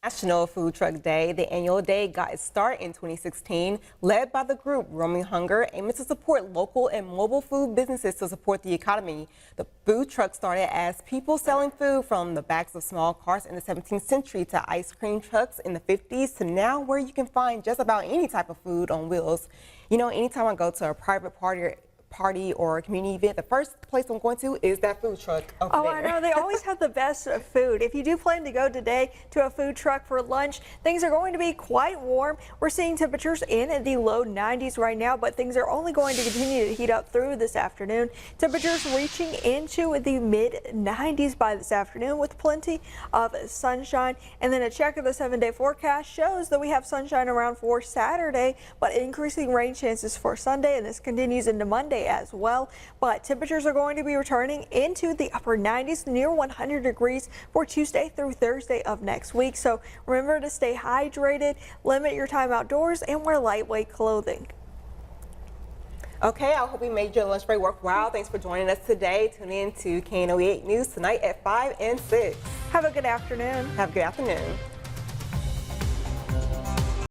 National Food Truck Day. The annual day got its start in 2016, led by the group Roaming Hunger, aiming to support local and mobile food businesses to support the economy. The food truck started as people selling food from the backs of small carts in the 17th century to ice cream trucks in the 50s to now where you can find just about any type of food on wheels. You know, anytime I go to a private party or a community event, the first place I'm going to is that food truck over there. I know. They always have the best food. If you do plan to go today to a food truck for lunch, things are going to be quite warm. We're seeing temperatures in the low 90s right now, but things are only going to continue to heat up through this afternoon. Temperatures reaching into the mid 90s by this afternoon with plenty of sunshine. And then a check of the 7-day forecast shows that we have sunshine around for Saturday, but increasing rain chances for Sunday, and this continues into Monday as well. But temperatures are going to be returning into the upper 90s, near 100 degrees for Tuesday through Thursday of next week. So remember to stay hydrated, limit your time outdoors, and wear lightweight clothing. Okay, I hope we made your lunch break worthwhile. Thanks for joining us today. Tune in to KNOE 8 News tonight at 5 and 6. Have a good afternoon. Have a good afternoon.